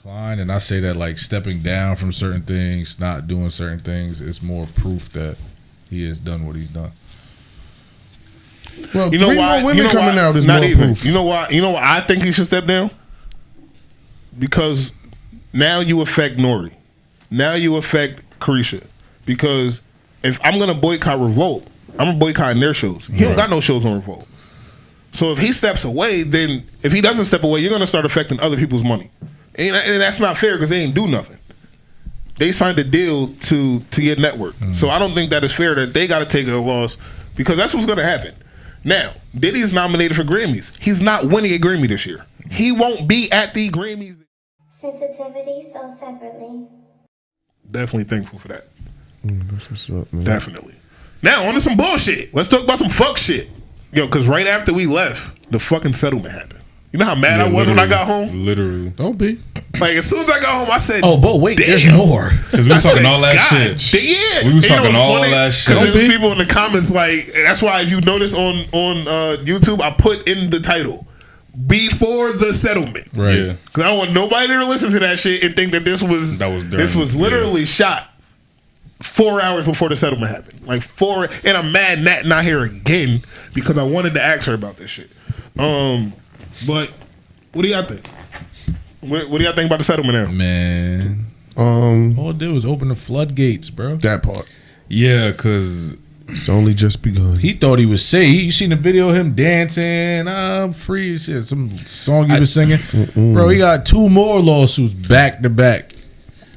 decline, and I say that like stepping down from certain things, not doing certain things, is more proof that he has done what he's done. Well, you know why? Women coming out is not even proof. You know why? You know why I think he should step down? Because now you affect Nori. Now you affect Carisha. Because if I'm gonna boycott Revolt, I'm boycotting their shows. He don't got no shows on Revolt. So if he steps away, then if he doesn't step away, you're gonna start affecting other people's money, and that's not fair because they ain't do nothing. They signed a deal to your network, so I don't think that is fair that they got to take a loss because that's what's gonna happen. Now, Diddy's nominated for Grammys. He's not winning a Grammy this year. He won't be at the Grammys. Sensitivity sold separately. Definitely thankful for that. That's what's up, man. Definitely. Now, on to some bullshit. Let's talk about some fuck shit. Yo, because right after we left, the fucking settlement happened. You know how mad I was when I got home? Literally. Don't be. Like, as soon as I got home, I said, oh, but wait, damn. There's more. Because we was talking all that shit. Yeah. We was talking all that shit. Because there was people in the comments like, that's why if you notice on YouTube, I put in the title, before the settlement. Right. Because I don't want nobody to listen to that shit and think that this was literally shot 4 hours before the settlement happened. Like 4, and I'm mad Nat not here again because I wanted to ask her about this shit. But what do y'all think? What do y'all think about the settlement now? Man, all it did was open the floodgates, bro. That part. Yeah, because it's only just begun. He thought he was safe. You seen the video of him dancing? I'm free. Shit, some song he was singing. Bro, he got 2 more lawsuits back to back.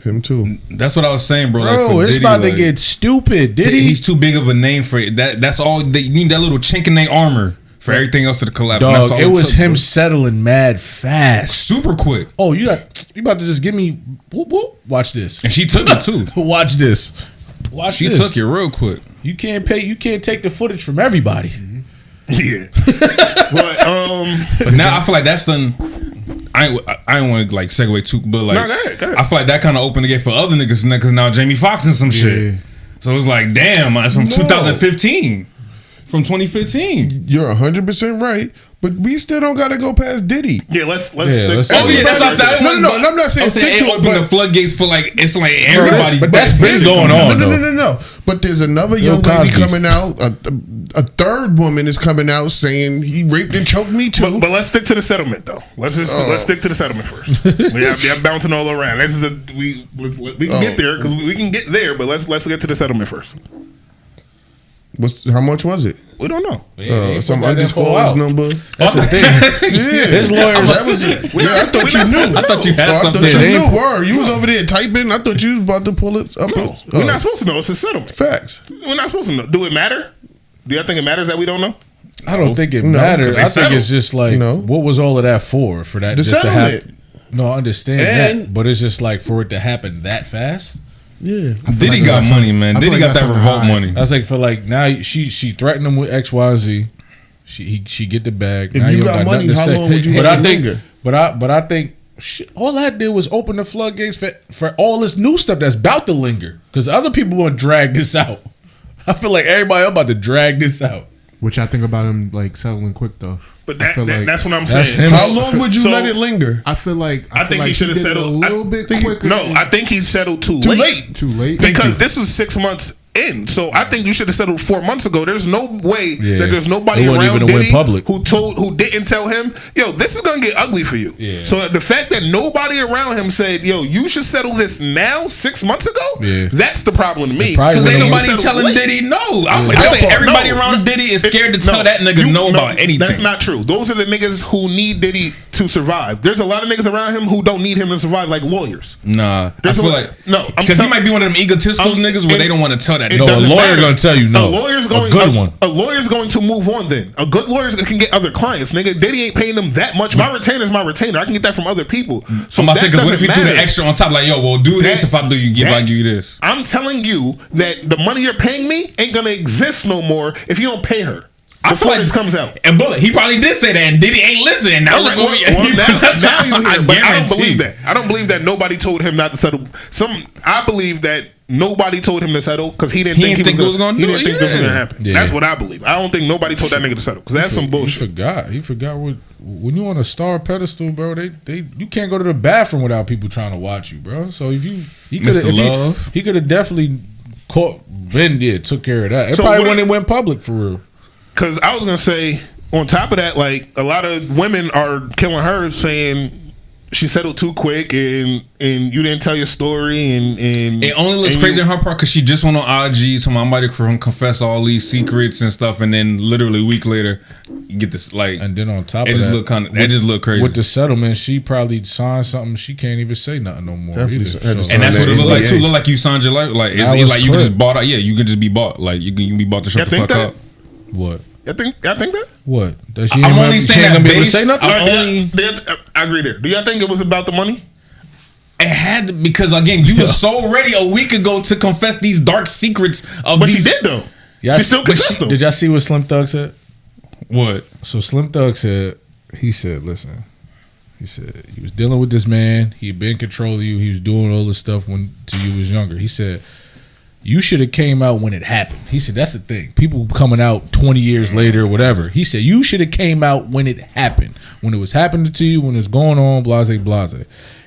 Him too. That's what I was saying, bro. Bro, like it's Diddy, about to get stupid. Diddy, he's too big of a name for it. That's all they need. That little chink in their armor for everything else to collapse. Dog, it was him settling mad fast, super quick. Oh, you about to just give me whoop whoop? Watch this. And she took it too. Watch this. She took it real quick. You can't take the footage from everybody. Yeah. But now I feel like that's done. I don't want to like segue too, but like go ahead. I feel like that kind of opened the gate for other niggas because now Jamie Foxx and some shit. So it's like, damn, it's from 2015, from 2015. You're 100% right, but we still don't got to go past Diddy. Yeah, let's. Oh yeah, that's what I'm saying. No, I'm not saying stick to it. Open the floodgates for like it's like everybody. But that's been going on. No. But there's another young lady coming out. A third woman is coming out saying he raped and choked me too. But let's stick to the settlement though. Let's stick to the settlement first. we have bouncing all around. This is we can get there because we can get there. But let's get to the settlement first. How much was it? We don't know. Some undisclosed number. That's the thing. His lawyers. That was it. I thought you knew. I thought you had something. I thought you knew. Word. You was over there typing. I thought you was about to pull it up. No, we're not supposed to know. It's a settlement. Facts. We're not supposed to know. Do it matter? Do y'all think it matters that we don't know? I don't think it matters. I think it's just like, what was all of that for? For that just to happen? No, I understand that, but it's just like for it to happen that fast. Yeah, Diddy got money, man. Diddy got that revolt money. I was like, for like now, she threatened him with X, Y, and Z. She get the bag. If now you got money, how long would you let it linger? But I think all I did was open the floodgates for all this new stuff that's about to linger. Because other people want to drag this out. I feel like everybody else about to drag this out. Which I think about him like settling quick though. But that's what I'm saying. How long would you let it linger? I feel like I think he should have settled a little bit quicker. No, I think he settled too late. Too late. Because this was 6 months in. So I think you should have settled 4 months ago. There's no way that there's nobody around Diddy who didn't tell him, yo, this is gonna get ugly for you. Yeah. So the fact that nobody around him said, yo, you should settle this now 6 months ago, that's the problem to me. Because ain't nobody telling Diddy no. I think everybody around Diddy is scared to tell that nigga no about anything. That's not true. Those are the niggas who need Diddy to survive. There's a lot of niggas around him who don't need him to survive, like lawyers. Nah, I feel like because he might be one of them egotistical niggas where they don't want to tell that. No, a lawyer gonna tell you no. A lawyer's going to move on. Then a good lawyer can get other clients. Nigga, Diddy ain't paying them that much. My retainer is my retainer. I can get that from other people. So I'm about to say, because what if you do the extra on top? Like, yo, well, do this if I give you this. I'm telling you that the money you're paying me ain't gonna exist no more if you don't pay her. I feel like this comes out. And Bullet, he probably did say that, and Diddy ain't listening. Now look now you hear. But I don't believe that. I don't believe that nobody told him not to settle. I believe that nobody told him to settle because he didn't think he was going to do it. He didn't think this was going to happen. Yeah. That's what I believe. I don't think nobody told that nigga to settle because that's some bullshit. He forgot what when you on a star pedestal, bro. You can't go to the bathroom without people trying to watch you, bro. So if he could have definitely took care of that. It probably when it went public for real. Because I was gonna say, on top of that, like a lot of women are killing her, saying she settled too quick and you didn't tell your story and it only looks crazy on her part because she just went on IG, so I might have confessed all these secrets and stuff, and then literally a week later you get this like, and then on top of that, it just look crazy with the settlement. She probably signed something she can't even say nothing no more. Either, and that's what it looked like too. Look like you signed your life, like it's like you could just bought out. Yeah, you could just be bought. Like you can be bought to shut the fuck up. What? I think that. What? I'm only saying that be able to say nothing. I agree there. Do y'all think it was about the money? It had to, because again, you were so ready a week ago to confess these dark secrets of. But these, she did though. Yeah, she still confessed them. Did y'all see what Slim Thug said? What? So Slim Thug said, listen. He said he was dealing with this man. He had been in control of you. He was doing all this stuff when you was younger. He said, you should have came out when it happened. He said, that's the thing. People coming out 20 years later or whatever. He said, you should have came out when it happened. When it was happening to you, when it was going on, blase, blase.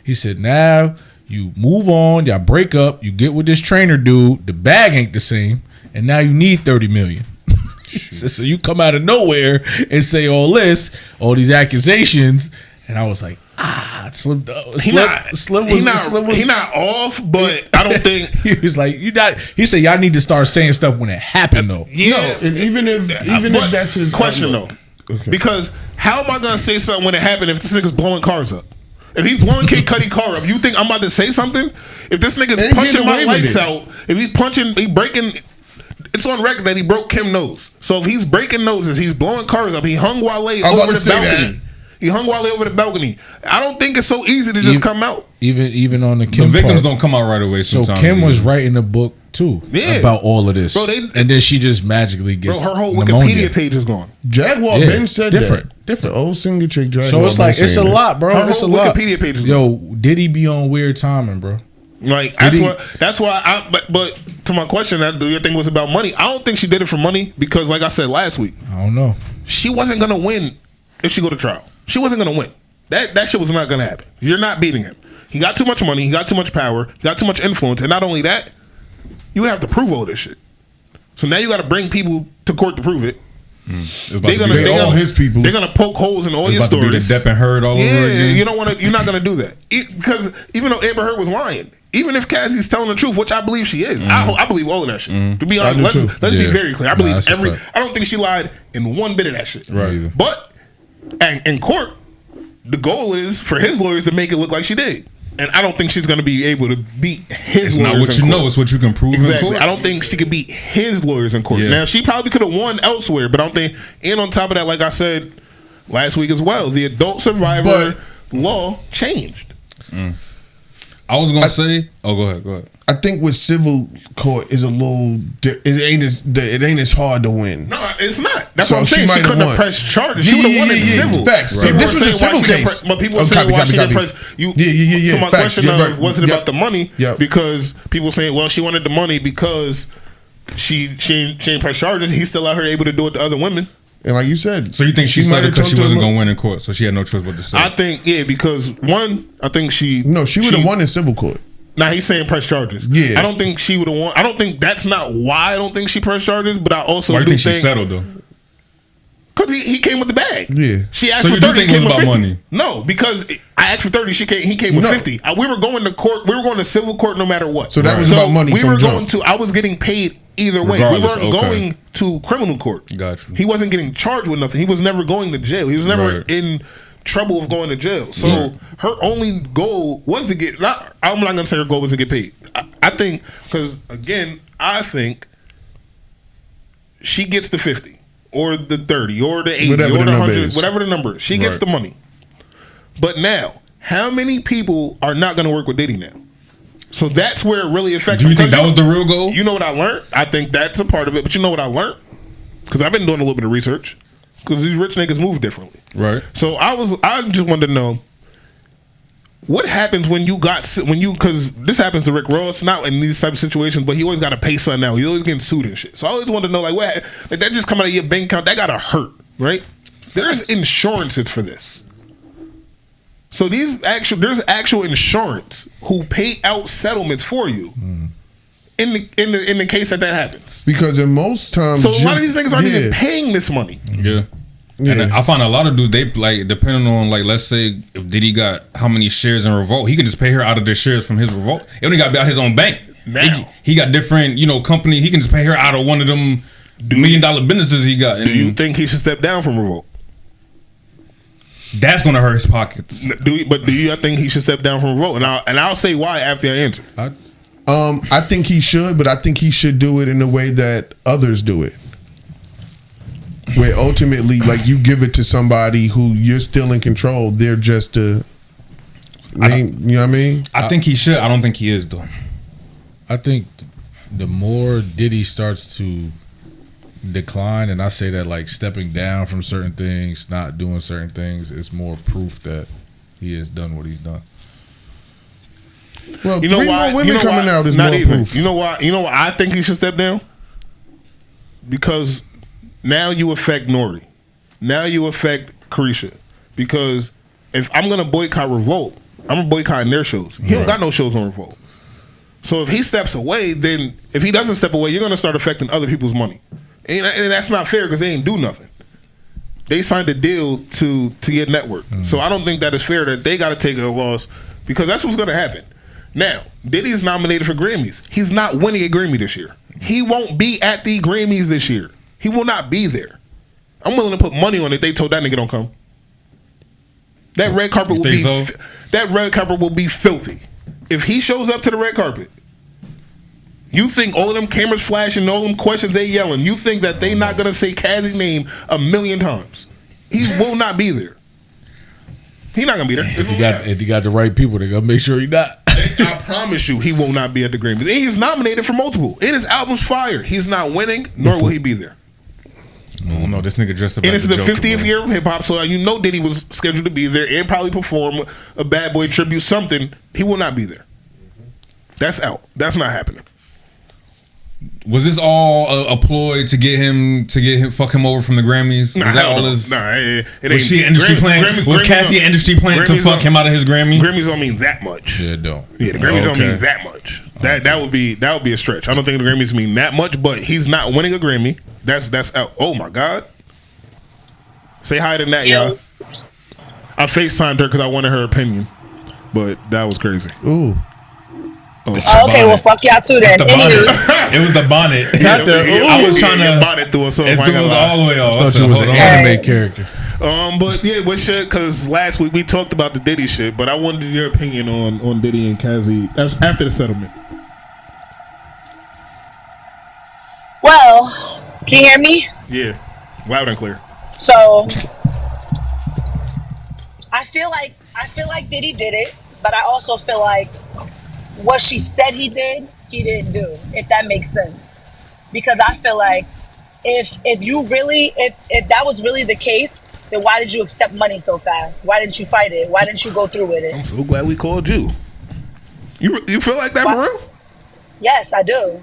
He said, now you move on, y'all break up, you get with this trainer dude, the bag ain't the same, and now you need $30 million. So you come out of nowhere and say all these accusations, and I was like, Slim not off, but I don't think he was like he said y'all need to start saying stuff when it happened though. Yeah, no, and even if that's his question though, because how am I gonna say something when it happened if this nigga's blowing cars up? If he's blowing Kid Cudi car up, you think I'm about to say something? If this nigga's punching my lights out, if he breaking. It's on record that he broke Kim's nose. So if he's breaking noses, he's blowing cars up. He hung Wale over the balcony. He hung Wale over the balcony. I don't think it's so easy to just come out. Even on the Kim the victims part. don't come out right away sometimes. So Kim was writing a book too about all of this. Bro, and then she just magically gets her whole pneumonia. Wikipedia page is gone. Jaguar Ben said different. The old singer chick Jaguar. So it's like it's a lot, bro. Her It's a whole lot. Wikipedia page is gone. Yo, did he be on weird timing, bro? Like that's why but to my question, do you think it was about money? I don't think she did it for money because like I said last week, I don't know. She wasn't gonna win if she go to trial. She wasn't gonna win. That shit was not gonna happen. You're not beating him. He got too much money, he got too much power, he got too much influence, and not only that, you would have to prove all this shit. So now you gotta bring people to court to prove it. They're all his people. They're gonna poke holes in all your stories. The Depp and Heard all over again. You're not gonna do that because even though Amber Heard was lying, even if Cassie's telling the truth, which I believe she is, I believe all of that shit. To be honest, let's be very clear. I believe I don't think she lied in one bit of that shit. Right. But in court, the goal is for his lawyers to make it look like she did. And I don't think she's going to be able to beat his lawyers in court. It's not what you know, it's what you can prove exactly. in court. I don't think she could beat his lawyers in court. Yeah. Now, she probably could have won elsewhere, but I don't think... And on top of that, like I said last week as well, the adult survivor law changed. I was going to say... Oh, go ahead. I think with civil court is a little... It ain't as hard to win. No, it's not. That's what I'm saying. She couldn't have pressed charges. She would have won in civil. Facts. Right. This was a civil case. But people were saying why she didn't press... To my question of, was it about the money? Because people saying, well, she wanted the money because she ain't press charges. He's still out here able to do it to other women. And like you said... So you think she said it because she wasn't going to win in court, so she had no choice but to say? I think, because one, I think she... No, she would have won in civil court. Now he's saying press charges. Yeah, I don't think she would have won. I don't think that's not why I don't think she pressed charges. But I also why do you think she settled though? Because he came with the bag. Yeah, she asked for 30. So you think it was about money? No, because I asked for 30. He came with 50. We were going to court. We were going to civil court no matter what. So that was about money. We were going to. I was getting paid either way. Regardless, we weren't going to criminal court. Gotcha. He wasn't getting charged with nothing. He was never going to jail. He was never in trouble of going to jail. So her only goal was to get. I'm not gonna say her goal was to get paid. I think because again, I think she gets the 50 or the 30 or the 80 or the 100, whatever the number is. She gets the money. But now, how many people are not gonna work with Diddy now? So that's where it really affects. Do you think that was the real goal? You know what I learned? I think that's a part of it. But you know what I learned? Because I've been doing a little bit of research. Because these rich niggas move differently. Right. So I just wanted to know, What happens when because this happens to Rick Ross, not in these type of situations, but he always got to pay something now. He's always getting sued and shit. So I always want to know, like, what, like that just come out of your bank account, that gotta hurt, right? There's insurances for this. So there's actual insurance who pay out settlements for you in the case that happens. Because in most times, so a lot of these things aren't even paying this money. Yeah. And I find a lot of dudes, they like, depending on, like, let's say if Diddy got how many shares in Revolt, he can just pay her out of the shares from his Revolt. He only got to be out his own bank. Now he got different, company. He can just pay her out of one of them $1 million businesses he got. Do you think he should step down from Revolt? That's gonna hurt his pockets. Do you think he should step down from Revolt? And I'll say why after I answer. I think he should, but I think he should do it in the way that others do it. Where ultimately, like, you give it to somebody who you're still in control. They're just you know what I mean? I think he should. I don't think he is, though. I think the more Diddy starts to decline, and I say that, like, stepping down from certain things, not doing certain things, it's more proof that he has done what he's done. Well, three more women coming out is more proof. You know why I think he should step down? Because now you affect Nori. Now you affect Carisha. Because if I'm going to boycott Revolt, I'm going to boycott their shows. He don't got no shows on Revolt. So if he steps away, then if he doesn't step away, you're going to start affecting other people's money. And that's not fair because they ain't do nothing. They signed a deal to your network. So I don't think that is fair that they got to take a loss because that's what's going to happen. Now, Diddy's nominated for Grammys. He's not winning a Grammy this year. He won't be at the Grammys this year. He will not be there. I'm willing to put money on it. They told that nigga don't come. That red carpet will be that red carpet will be filthy. If he shows up to the red carpet, you think all of them cameras flashing, all them questions they yelling, you think that they not gonna say Cassie's name 1,000,000 times? He will not be there. He not gonna be there. If you got the right people, they gonna make sure he not. I promise you, he will not be at the Grammys. And he's nominated for multiple. And his album's fire. He's not winning, nor will he be there. No, this nigga dressed up. And it's the 50th year of hip hop, so you know Diddy was scheduled to be there and probably perform a Bad Boy tribute, something. He will not be there. That's out. That's not happening. Was this all a ploy to get him fuck him over from the Grammys? Nah, was that all his? Nah, it was she industry plan? Was Cassie industry plan to fuck him out of his Grammy? Grammys don't mean that much. Yeah, it don't. Yeah, the Grammys don't mean that much. That would be a stretch. I don't think the Grammys mean that much, but he's not winning a Grammy. That's out. Oh my God. Say hi to Nat, y'all. I FaceTimed her because I wanted her opinion, but that was crazy. Ooh. Okay, well, fuck y'all too then. It was the bonnet. I was trying to bonnet through it, it was all the way off. I thought she was an anime character. But yeah, what shit? Because last week we talked about the Diddy shit, but I wanted your opinion on Diddy and Cassie after the settlement. Well, can you hear me? Yeah, loud and clear. So I feel like Diddy did it, but I also feel like what she said he didn't do, if that makes sense. Because I feel like if that was really the case, then why did you accept money so fast? Why didn't you fight it? Why didn't you go through with it? I'm so glad we called you. You feel like that for real? Yes, I do.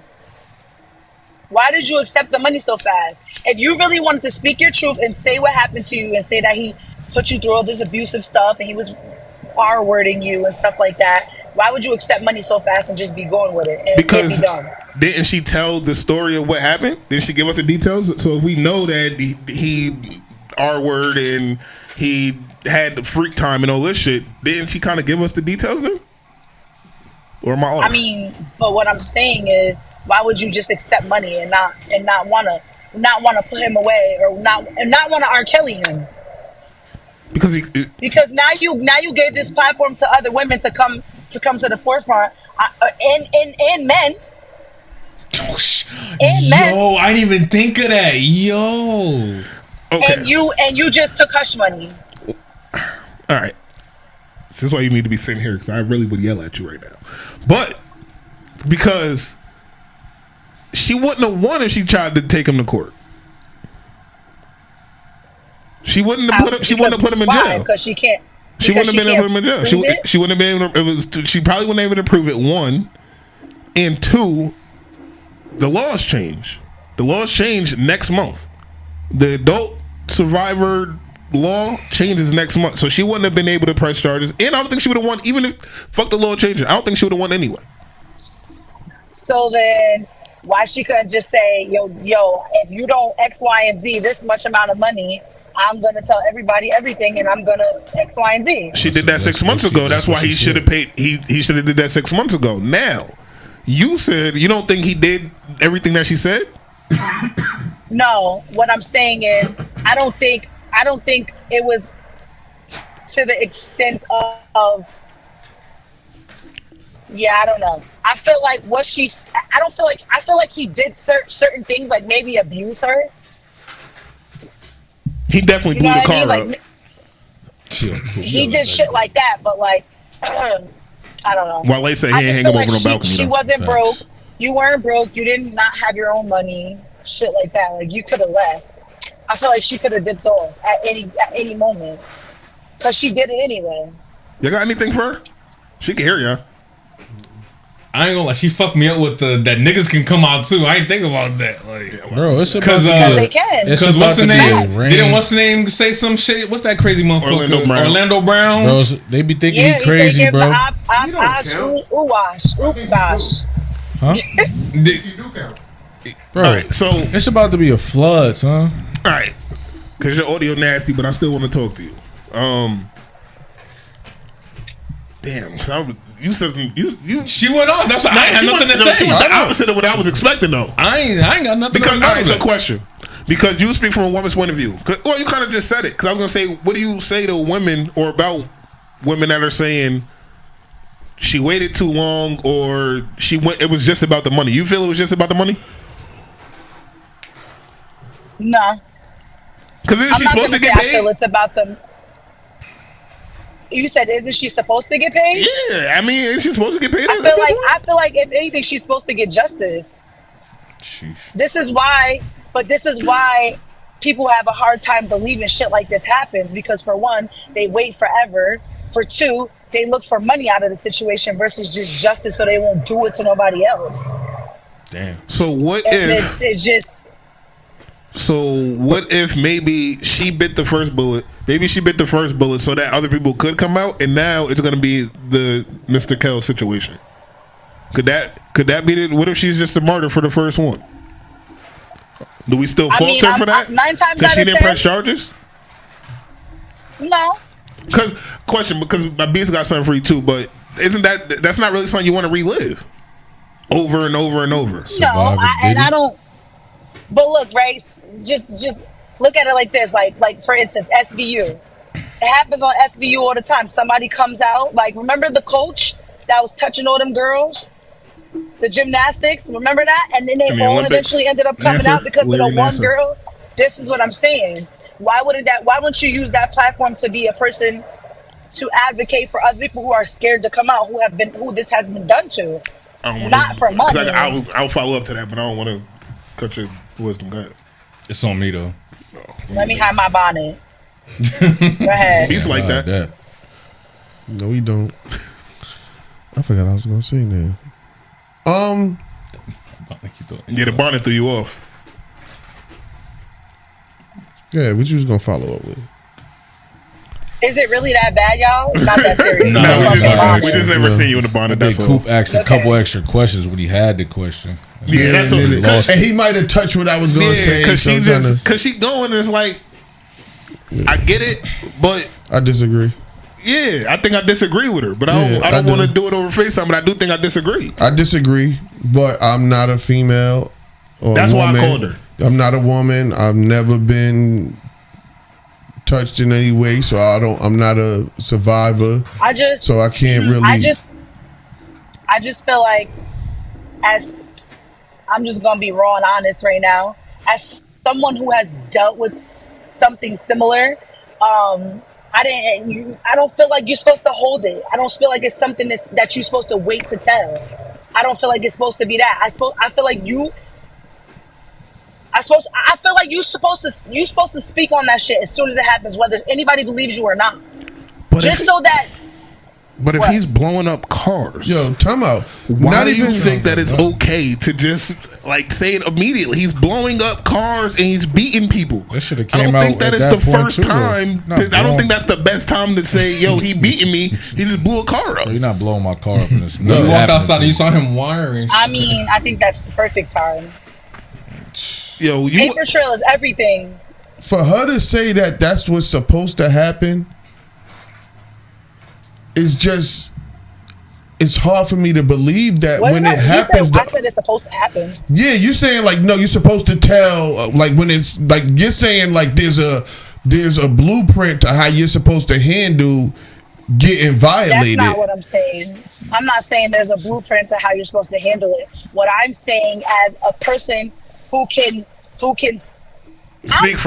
Why did you accept the money so fast? If you really wanted to speak your truth and say what happened to you and say that he put you through all this abusive stuff and he was R-wording you and stuff like that, why would you accept money so fast and just be going with it and because be done? Didn't she tell the story of what happened? Didn't she give us the details? So if we know that he R-word and he had the freak time and all this shit, didn't she kind of give us the details then? Or am I off? I mean, but what I'm saying is, why would you just accept money and not want to put him away or not want to R. Kelly him? Because now you gave this platform to other women to come to the forefront and men. And men. Yo, I didn't even think of that. Yo. Okay. And you just took hush money. All right. This is why you need to be sitting here because I really would yell at you right now. But because she wouldn't have won if she tried to take him to court. She wouldn't have put him in jail because she can't. She wouldn't have been able to put him in jail. She wouldn't have been able to, she probably wouldn't have been able to prove it, one. And two, the laws change. The laws change next month. The adult survivor law changes next month. So she wouldn't have been able to press charges. And I don't think she would have won, even if, fuck the law changing, I don't think she would have won anyway. So then, why she couldn't just say, yo, if you don't X, Y, and Z, this much amount of money, I'm going to tell everybody everything, and I'm going to X, Y, and Z. She did that 6 months ago. That's why he should have paid. He should have did that 6 months ago. Now, you said you don't think he did everything that she said? No, what I'm saying is, I don't think it was to the extent of yeah, I don't know. I feel like I feel like he did certain things, like maybe abuse her. He definitely blew the car up. Like, he did shit like that, but like, I don't know. While they say he ain't hang up over the balcony. She wasn't broke. You weren't broke. You did not have your own money. Shit like that. Like, you could have left. I feel like she could have dipped off at any moment, because she did it anyway. You got anything for her? She can hear ya. I ain't gonna lie, she fucked me up with that niggas can come out too. I ain't think about that. Like, bro, it's about they can. Because what's the name? Didn't what's the name say some shit? What's that crazy motherfucker? Orlando Brown. Bro, they be thinking he crazy, bro. Huh? Bro, right, so it's about to be a flood, son. All right, because your audio nasty, but I still want to talk to you. Damn, you said you. She went off. That's why I ain't had nothing to say. She was the opposite of what I was expecting, though. I ain't got nothing. Because all right, so question. Because you speak from a woman's point of view. Well, you kind of just said it. Because I was gonna say, what do you say to women or about women that are saying she waited too long or she went? It was just about the money. You feel it was just about the money? No. Because isn't she supposed to get paid? I feel it's about the. You said, isn't she supposed to get paid? Yeah, I mean, isn't she supposed to get paid? I feel like if anything, she's supposed to get justice. Sheesh. This is why people have a hard time believing shit like this happens, because for one, they wait forever. For two, they look for money out of the situation versus just justice, so they won't do it to nobody else. Damn. So what if it's just? So what if maybe she bit the first bullet? Maybe she bit the first bullet so that other people could come out, and now it's going to be the Mr. Kell situation. Could that be it? What if she's just a martyr for the first one? Do we still fault her for that? 9 times out of 10. Because she didn't press charges? No. Because my beast got something for you too, but that's not really something you want to relive over and over and over? No, I don't. But look, right? Just look at it like this. Like for instance, SVU. It happens on SVU all the time. Somebody comes out. Like, remember the coach that was touching all them girls? The gymnastics. Remember that? And then they all eventually ended up coming out because of the one girl. This is what I'm saying. Why wouldn't you use that platform to be a person to advocate for other people who are scared to come out, who this has been done to? Not for money. I'll follow up to that, but I don't want to cut your wisdom. Go ahead. It's on me though. Let me hide my bonnet. Go ahead. He's like that. No, he don't. I forgot what I was gonna say now. Yeah, the bonnet threw you off. Yeah, what you was gonna follow up with? Is it really that bad, y'all? It's not that serious. We just never seen you in the bonnet. That's all. Coop asked a couple extra questions when he had the question. Yeah, that's what. And he might have touched what I was gonna say. Because she going and it's like, I get it, but I disagree. Yeah, I think I disagree with her, but I don't want to do it over FaceTime. But I do think I disagree. I disagree, but I'm not a female. That's why I called her. I'm not a woman. I've never been touched in any way, so I'm not a survivor. So I can't really. I just feel like, as I'm just gonna be raw and honest right now, as someone who has dealt with something similar, I don't feel like you're supposed to hold it. I don't feel like it's something that you're supposed to wait to tell. I don't feel like it's supposed to be that. I feel like you're supposed to speak on that shit as soon as it happens, whether anybody believes you or not. so that. But if he's blowing up cars, time out. Why do you think that it's okay to just like say it immediately? He's blowing up cars and he's beating people. That should have I came don't out think that at is that the point first too, time. I don't think that's the best time to say, "Yo, he beating me." He just blew a car up. Bro, you're not blowing my car up. And you walked outside and you saw him wiring. I mean, I think that's the perfect time. Yo, paper trail is everything. For her to say that that's what's supposed to happen is just. It's hard for me to believe that when it happens. I said it's supposed to happen. Yeah, you're saying like no, you're supposed to tell like when it's like you're saying like there's a blueprint to how you're supposed to handle getting violated. That's not what I'm saying. I'm not saying there's a blueprint to how you're supposed to handle it. What I'm saying as a person who can I'm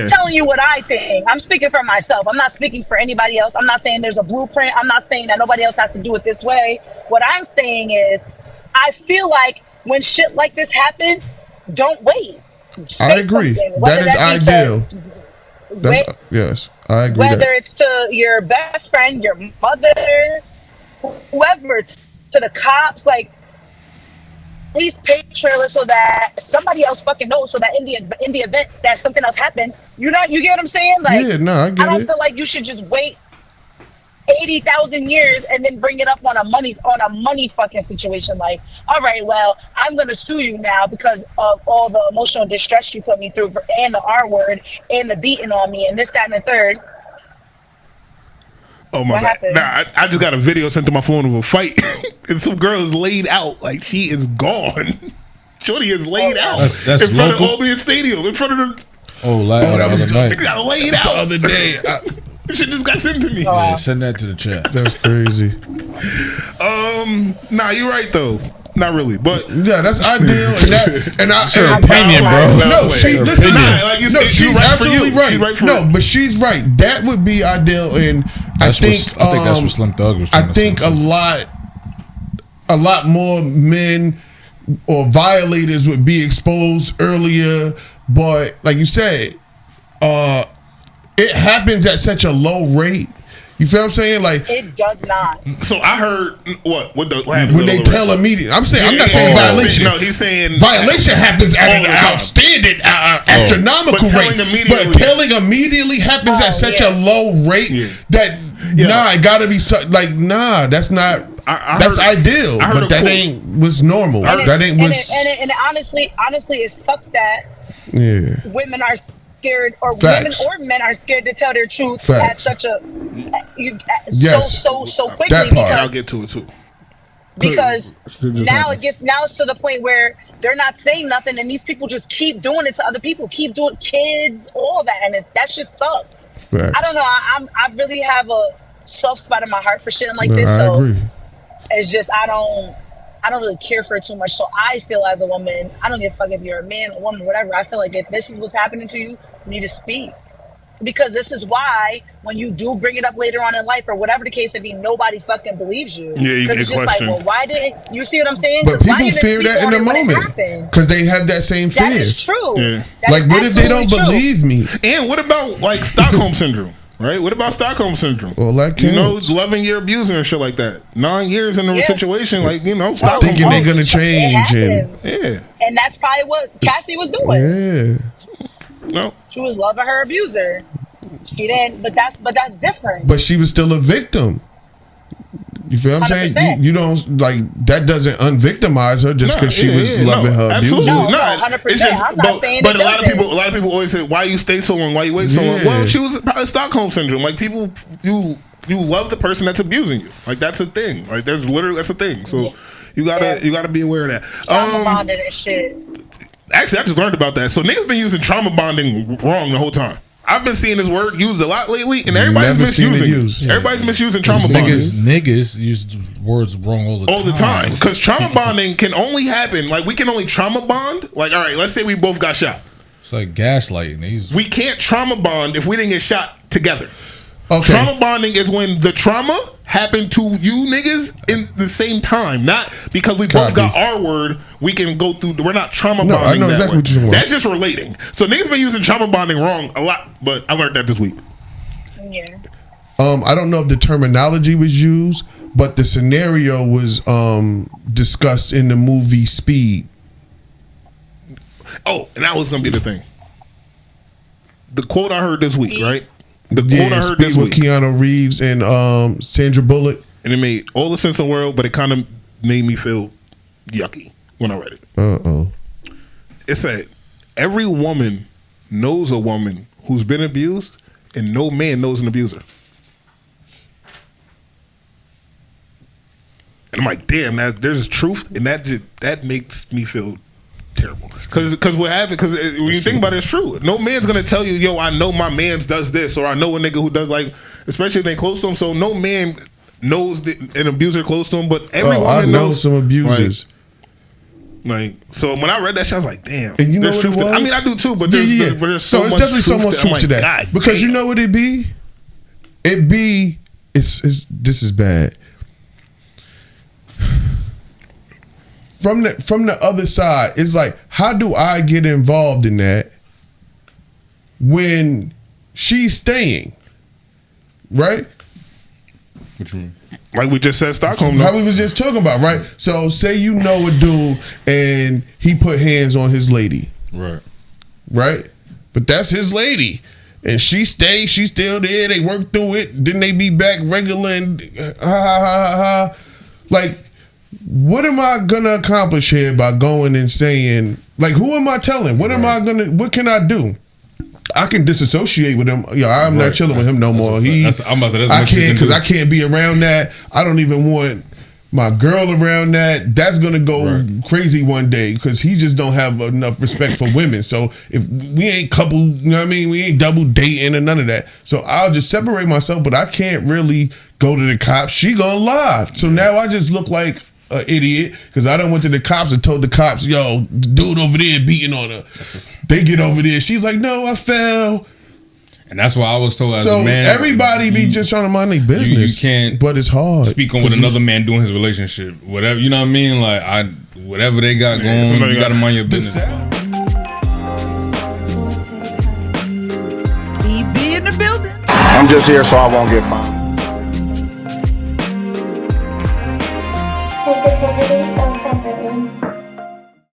telling you what I think. I'm speaking for myself. I'm not speaking for anybody else. I'm not saying there's a blueprint. I'm not saying that nobody else has to do it this way. What I'm saying is, I feel like when shit like this happens, don't wait. Say I agree. Something. That is ideal. Yes, I agree. Whether it's to your best friend, your mother, whoever, to the cops, like. Please pay trailer so that somebody else fucking knows. So that in the event that something else happens, you get what I'm saying? Like, I get it. I don't feel like you should just wait 80,000 years and then bring it up on a money fucking situation. Like, all right, well, I'm gonna sue you now because of all the emotional distress you put me through, and the R word, and the beating on me, and this, that, and the third. Oh my God. Nah, I just got a video sent to my phone of a fight and some girl is laid out like she is gone. Shorty is laid out that's in front local? of Albany Stadium, in front of the. That was a night. It got laid out the other day. Shit just got sent to me. Yeah, send that to the chat. That's crazy. Nah, you're right though. Not really, but yeah, that's ideal. And her opinion, bro. No, she's absolutely right. She's right for no, but she's right. That would be ideal, and I think that's what Slim Thug was trying to say. a lot more men or violators would be exposed earlier. But like you said, it happens at such a low rate. You feel what I'm saying? Like it does not. So I heard what happens when they tell immediately. I'm saying I'm not saying violation. No, he's saying violation happens at an outstanding, astronomical rate. But telling immediately happens at such a low rate that it gotta be that's not. That's ideal, but that ain't what's normal. That ain't what's. And honestly, it sucks that women are scared, or Facts. women or men are scared to tell their truth Facts. at such a so quickly. That part. I'll get to it too. Because now it's to the point where they're not saying nothing, and these people just keep doing it to other people, keep doing kids, all that, and that just sucks. Facts. I don't know. I really have a soft spot in my heart for shit like this. I agree. It's just I don't really care for it too much. So I feel as a woman, I don't give a fuck if you're a man, a woman, whatever. I feel like if this is what's happening to you, you need to speak. Because this is why when you do bring it up later on in life or whatever the case may be, nobody fucking believes you. Yeah, you get it's just questioned. like, well, why didn't you see what I'm saying? But people fear that in the moment because they have that same fear. That is true. Yeah. Like, what if they don't believe me? And what about like Stockholm syndrome? Right? What about Stockholm syndrome? Well, like 11 year abusing and shit like that. 9 years in a situation, like Stockholm. Thinking they're gonna change, and that's probably what Cassie was doing. Yeah. No, she was loving her abuser. She didn't, but that's different. But she was still a victim. You feel what I'm saying? You don't like that doesn't unvictimize her just because she was loving her abuser. No, 100%. I'm not saying but a lot of people always say, "Why you stay so long? Why you wait so long?" Well, she was probably Stockholm syndrome. Like people, you love the person that's abusing you. Like that's a thing. Like that's a thing. So you gotta be aware of that. Trauma bonding and shit. Actually, I just learned about that. So niggas been using trauma bonding wrong the whole time. I've been seeing this word used a lot lately, and everybody's misusing. Everybody's misusing trauma bonding. Niggas use words wrong all the time. Because trauma bonding can only happen. Like we can only trauma bond. Like all right, let's say we both got shot. It's like gaslighting. We can't trauma bond if we didn't get shot together. Okay. Trauma bonding is when the trauma happened to you niggas in the same time. Not because we both got our word, we can go through. We're not trauma bonding. I know exactly what you're saying. That's just relating. So niggas been using trauma bonding wrong a lot, but I learned that this week. Yeah. I don't know if the terminology was used, but the scenario was discussed in the movie Speed. Oh, and that was gonna be the thing. The quote I heard this week, right? The quote I heard this with week, Keanu Reeves and Sandra Bullock, and it made all the sense in the world, but it kind of made me feel yucky when I read it. It said, "Every woman knows a woman who's been abused, and no man knows an abuser." And I'm like, damn, there's truth, and that makes me feel terrible. Because what happened? Because when you think about it, it's true. No man's gonna tell you, yo, I know my man's does this, or I know a nigga who does, like, especially if they close to him. So no man knows an abuser close to him, but every woman I know knows some abusers. Like, so when I read that shit, I was like, damn. And you know what it was? I mean, I do too, but there's, but there's so it's much definitely so much truth to that. God, because damn. you know what it be? It's this is bad. From the other side, it's like, how do I get involved in that when she's staying? Right? What you mean? Like we just said, Stockholm. How we was just talking about, right? So say you know a dude and he put hands on his lady. Right? But that's his lady. And she stays, she's still there, they work through it, then they be back regular and like, what am I gonna accomplish here by going and saying, like, who am I telling? What can I do? I can disassociate with him. I'm not chilling with him no more. I can't, because I can't be around that. I don't even want my girl around that. That's gonna go crazy one day because he just don't have enough respect for women. So if we ain't couple, you know what I mean, we ain't double dating or none of that. So I'll just separate myself, but I can't really go to the cops. She gonna lie. So now I just look like an idiot because I done went to the cops and told the cops, yo, the dude over there beating on her. They get over there. She's like, no, I fell. And that's why I was told as a man. Everybody be just trying to mind their business. You can't, but it's hard. Speak on with another man doing his relationship. Whatever, you know what I mean? Like, whatever they got going, you got to mind your business. He be in the building. I'm just here so I won't get fined. Sensitivity so separately.